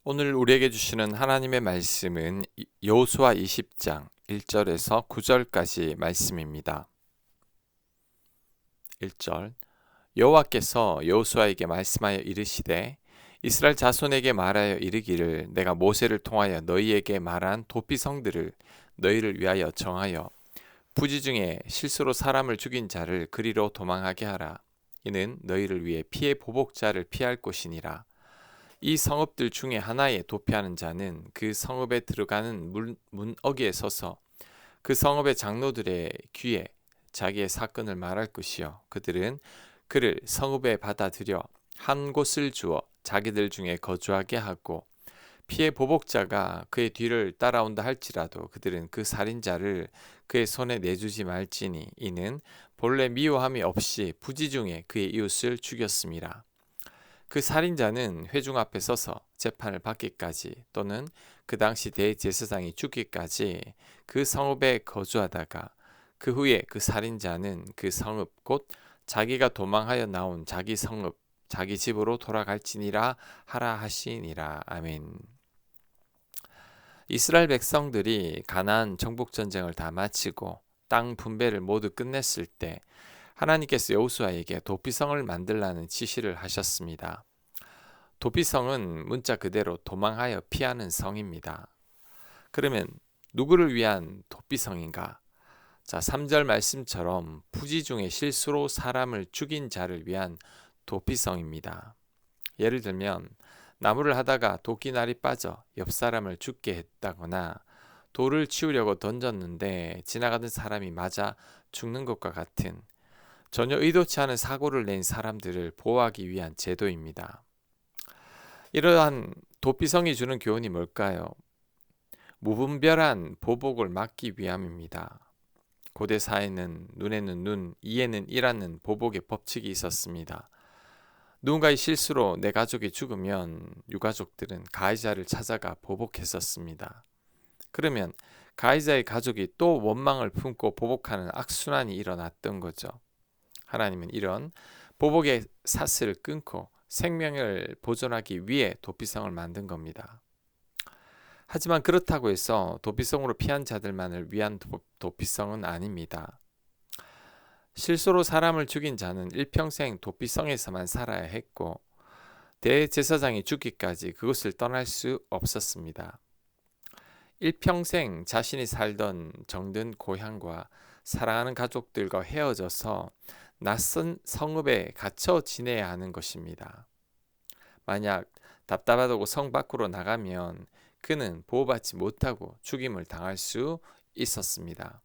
오늘 우리에게 주시는 하나님의 말씀은 여호수아 20장 1절에서 9절까지 말씀입니다. 1절 여호와께서 여호수아에게 말씀하여 이르시되 이스라엘 자손에게 말하여 이르기를 내가 모세를 통하여 너희에게 말한 도피성들을 너희를 위하여 정하여 부지 중에 실수로 사람을 죽인 자를 그리로 도망하게 하라. 이는 너희를 위해 피의 보복자를 피할 곳이니라. 이 성읍들 중에 하나에 도피하는 자는 그 성읍에 들어가는 문어기에 서서 그 성읍의 장로들의 귀에 자기의 사건을 말할 것이요 그들은 그를 성읍에 받아들여 한 곳을 주어 자기들 중에 거주하게 하고 피의 보복자가 그의 뒤를 따라온다 할지라도 그들은 그 살인자를 그의 손에 내주지 말지니 이는 본래 미워함이 없이 부지 중에 그의 이웃을 죽였음이라. 그 살인자는 회중 앞에 서서 재판을 받기까지 또는 그 당시 대제사장이 죽기까지 그 성읍에 거주하다가 그 후에 그 살인자는 그 성읍 곧 자기가 도망하여 나온 자기 성읍 자기 집으로 돌아갈지니라 하라 하시니라. 아멘. 이스라엘 백성들이 가나안 정복 전쟁을 다 마치고 땅 분배를 모두 끝냈을 때 하나님께서 여호수아에게 도피성을 만들라는 지시를 하셨습니다. 도피성은 문자 그대로 도망하여 피하는 성입니다. 그러면 누구를 위한 도피성인가? 자, 3절 말씀처럼 부지 중에 실수로 사람을 죽인 자를 위한 도피성입니다. 예를 들면 나무를 하다가 도끼날이 빠져 옆 사람을 죽게 했다거나 돌을 치우려고 던졌는데 지나가던 사람이 맞아 죽는 것과 같은 전혀 의도치 않은 사고를 낸 사람들을 보호하기 위한 제도입니다. 이러한 도피성이 주는 교훈이 뭘까요? 무분별한 보복을 막기 위함입니다. 고대 사회는 눈에는 눈, 이에는 이라는 보복의 법칙이 있었습니다. 누군가의 실수로 내 가족이 죽으면 유가족들은 가해자를 찾아가 보복했었습니다. 그러면 가해자의 가족이 또 원망을 품고 보복하는 악순환이 일어났던 거죠. 하나님은 이런 보복의 사슬을 끊고 생명을 보존하기 위해 도피성을 만든 겁니다. 하지만 그렇다고 해서 도피성으로 피한 자들만을 위한 도피성은 아닙니다. 실수로 사람을 죽인 자는 일평생 도피성에서만 살아야 했고 대제사장이 죽기까지 그곳을 떠날 수 없었습니다. 일평생 자신이 살던 정든 고향과 사랑하는 가족들과 헤어져서 낯선 성읍에 갇혀 지내야 하는 것입니다. 만약 답답하다고 성 밖으로 나가면 그는 보호받지 못하고 죽임을 당할 수 있었습니다.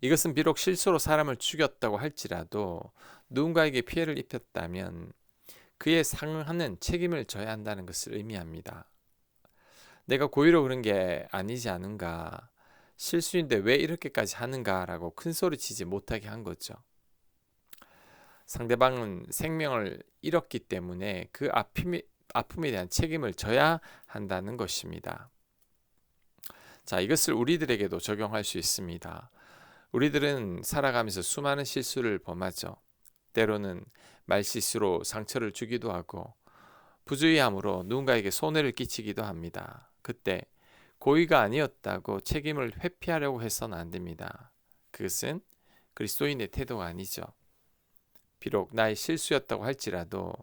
이것은 비록 실수로 사람을 죽였다고 할지라도 누군가에게 피해를 입혔다면 그에 상응하는 책임을 져야 한다는 것을 의미합니다. 내가 고의로 그런 게 아니지 않은가, 실수인데 왜 이렇게까지 하는가라고 큰소리치지 못하게 한 거죠. 상대방은 생명을 잃었기 때문에 그 아픔에 대한 책임을 져야 한다는 것입니다. 자, 이것을 우리들에게도 적용할 수 있습니다. 우리들은 살아가면서 수많은 실수를 범하죠. 때로는 말실수로 상처를 주기도 하고 부주의함으로 누군가에게 손해를 끼치기도 합니다. 그때 고의가 아니었다고 책임을 회피하려고 해서는 안 됩니다. 그것은 그리스도인의 태도가 아니죠. 비록 나의 실수였다고 할지라도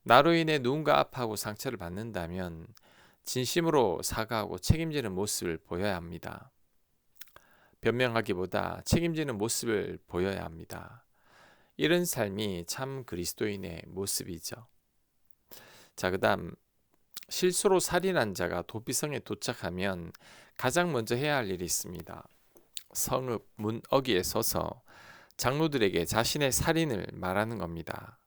나로 인해 누군가 아파하고 상처를 받는다면 진심으로 사과하고 책임지는 모습을 보여야 합니다. 변명하기보다 책임지는 모습을 보여야 합니다. 이런 삶이 참 그리스도인의 모습이죠. 자, 그다음 실수로 살인한 자가 도피성에 도착하면 가장 먼저 해야 할 일이 있습니다. 성읍 문어기에 서서 장로들에게 자신의 살인을 말하는 겁니다.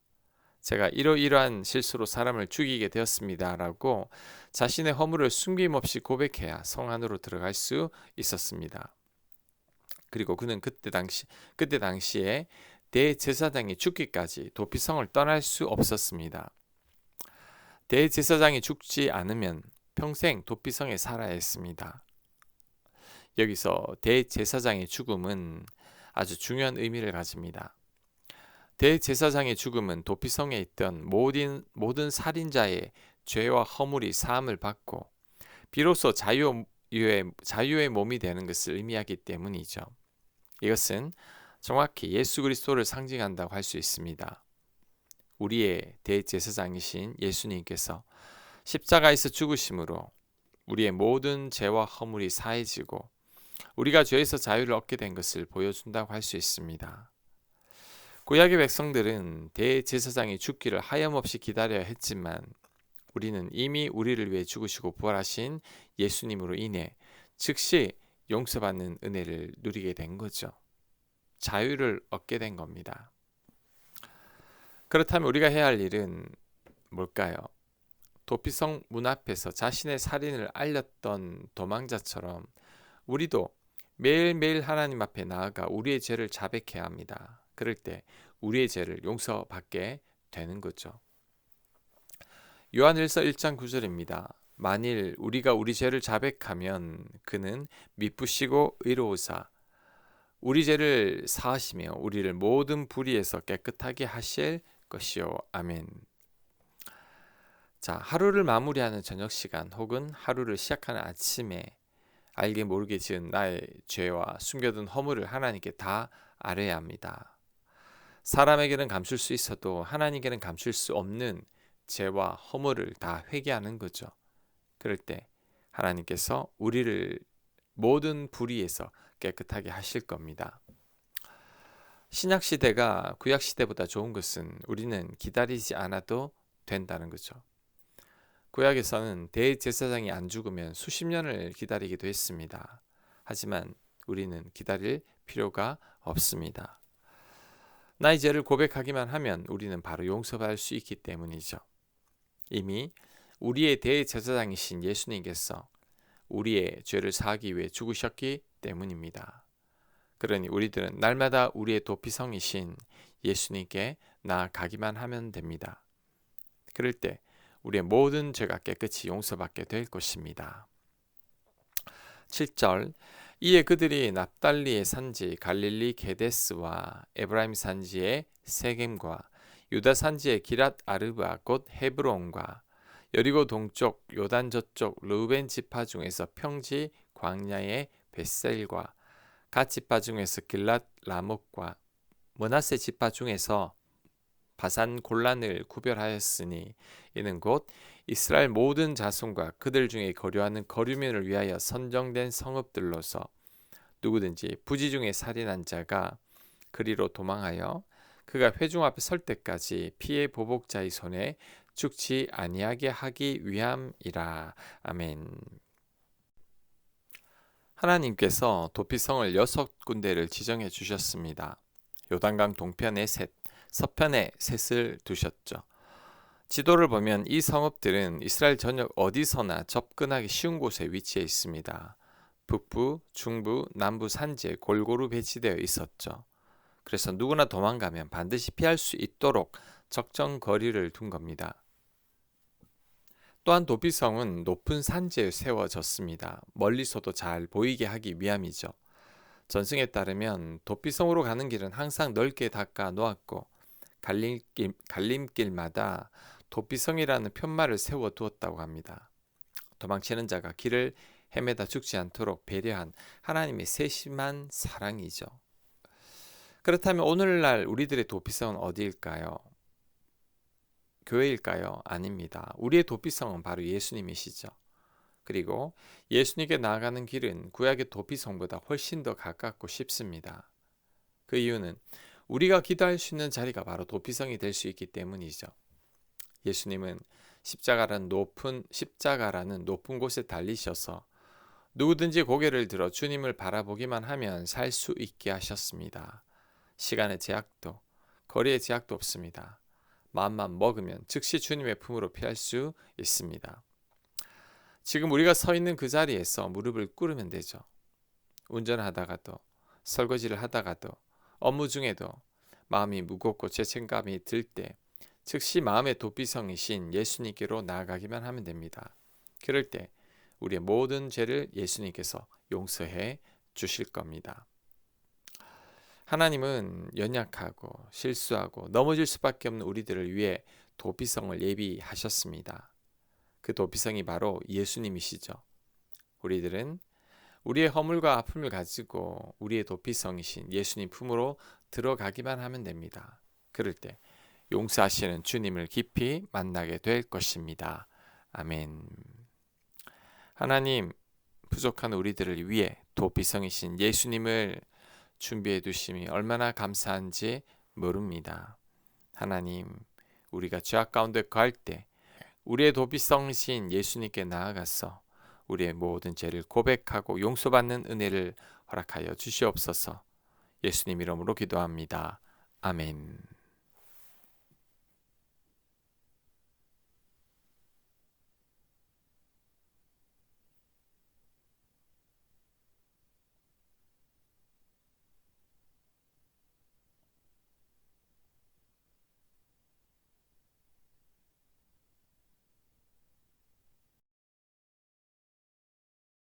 제가 이러이러한 실수로 사람을 죽이게 되었습니다 라고 자신의 허물을 숨김없이 고백해야 성 안으로 들어갈 수 있었습니다. 그리고 그는 그때 당시에 대제사장이 죽기까지 도피성을 떠날 수 없었습니다. 대제사장이 죽지 않으면 평생 도피성에 살아야 했습니다. 여기서 대제사장의 죽음은 아주 중요한 의미를 가집니다. 대제사장의 죽음은 도피성에 있던 모든 살인자의 죄와 허물이 사함을 받고 비로소 자유의 몸이 되는 것을 의미하기 때문이죠. 이것은 정확히 예수 그리스도를 상징한다고 할 수 있습니다. 우리의 대제사장이신 예수님께서 십자가에서 죽으심으로 우리의 모든 죄와 허물이 사해지고 우리가 죄에서 자유를 얻게 된 것을 보여준다고 할 수 있습니다. 구약의 백성들은 대제사장이 죽기를 하염없이 기다려야 했지만 우리는 이미 우리를 위해 죽으시고 부활하신 예수님으로 인해 즉시 용서받는 은혜를 누리게 된 거죠. 자유를 얻게 된 겁니다. 그렇다면 우리가 해야 할 일은 뭘까요? 도피성 문 앞에서 자신의 살인을 알렸던 도망자처럼 우리도 매일매일 하나님 앞에 나아가 우리의 죄를 자백해야 합니다. 그럴 때 우리의 죄를 용서받게 되는 거죠. 요한일서 1장 9절입니다. 만일 우리가 우리 죄를 자백하면 그는 미쁘시고 의로우사 우리 죄를 사하시며 우리를 모든 불의에서 깨끗하게 하실 것이요. 아멘. 자, 하루를 마무리하는 저녁 시간 혹은 하루를 시작하는 아침에 알게 모르게 지은 나의 죄와 숨겨둔 허물을 하나님께 다 아뢰야 합니다. 사람에게는 감출 수 있어도 하나님께는 감출 수 없는 죄와 허물을 다 회개하는 거죠. 그럴 때 하나님께서 우리를 모든 불의에서 깨끗하게 하실 겁니다. 신약 시대가 구약 시대보다 좋은 것은 우리는 기다리지 않아도 된다는 거죠. 구약에서는 대제사장이 안 죽으면 수십 년을 기다리기도 했습니다. 하지만 우리는 기다릴 필요가 없습니다. 나의 죄를 고백하기만 하면 우리는 바로 용서받을 수 있기 때문이죠. 이미 우리의 대제사장이신 예수님께서 우리의 죄를 사하기 위해 죽으셨기 때문입니다. 그러니 우리들은 날마다 우리의 도피성이신 예수님께 나아가기만 하면 됩니다. 그럴 때 우리의 모든 죄가 깨끗이 용서받게 될 것입니다. 7절 이에 그들이 납달리의 산지 갈릴리 게데스와 에브라임 산지의 세겜과 유다 산지의 기랏 아르바 곧 헤브론과 여리고 동쪽 요단 저쪽 르우벤 지파 중에서 평지 광야의 벳셀과 갓 지파 중에서 길랏 라목과 므낫세 지파 중에서 바산 골란을 구별하였으니 이는 곧 이스라엘 모든 자손과 그들 중에 거류하는 거류민을 위하여 선정된 성읍들로서 누구든지 부지 중에 살인한 자가 그리로 도망하여 그가 회중 앞에 설 때까지 피해 보복자의 손에 죽지 아니하게 하기 위함이라. 아멘. 하나님께서 도피성을 6군데를 지정해 주셨습니다. 요단강 동편에 셋, 서편에 셋을 두셨죠. 지도를 보면 이 성읍들은 이스라엘 전역 어디서나 접근하기 쉬운 곳에 위치해 있습니다. 북부, 중부, 남부 산지에 골고루 배치되어 있었죠. 그래서 누구나 도망가면 반드시 피할 수 있도록 적정 거리를 둔 겁니다. 또한 도피성은 높은 산지에 세워졌습니다. 멀리서도 잘 보이게 하기 위함이죠. 전승에 따르면 도피성으로 가는 길은 항상 넓게 닦아 놓았고 갈림길마다 도피성이라는 편말을 세워 두었다고 합니다. 도망치는 자가 길을 헤매다 죽지 않도록 배려한 하나님의 세심한 사랑이죠. 그렇다면 오늘날 우리들의 도피성은 어디일까요? 교회일까요? 아닙니다. 우리의 도피성은 바로 예수님이시죠. 그리고 예수님께 나아가는 길은 구약의 도피성보다 훨씬 더 가깝고 쉽습니다. 그 이유는 우리가 기도할 수 있는 자리가 바로 도피성이 될 수 있기 때문이죠. 예수님은 십자가라는 높은 곳에 달리셔서 누구든지 고개를 들어 주님을 바라보기만 하면 살 수 있게 하셨습니다. 시간의 제약도 거리의 제약도 없습니다. 마음만 먹으면 즉시 주님의 품으로 피할 수 있습니다. 지금 우리가 서 있는 그 자리에서 무릎을 꿇으면 되죠. 운전하다가도 설거지를 하다가도 업무 중에도 마음이 무겁고 죄책감이 들 때 즉시 마음의 도피성이신 예수님께로 나아가기만 하면 됩니다. 그럴 때 우리의 모든 죄를 예수님께서 용서해 주실 겁니다. 하나님은 연약하고 실수하고 넘어질 수밖에 없는 우리들을 위해 도피성을 예비하셨습니다. 그 도피성이 바로 예수님이시죠. 우리들은 우리의 허물과 아픔을 가지고 우리의 도피성이신 예수님 품으로 들어가기만 하면 됩니다. 그럴 때 용서하시는 주님을 깊이 만나게 될 것입니다. 아멘. 하나님, 부족한 우리들을 위해 도피성이신 예수님을 준비해 두심이 얼마나 감사한지 모릅니다. 하나님, 우리가 죄악 가운데 거할 때 우리의 도피성이신 예수님께 나아가서 우리의 모든 죄를 고백하고 용서받는 은혜를 허락하여 주시옵소서. 예수님 이름으로 기도합니다. 아멘.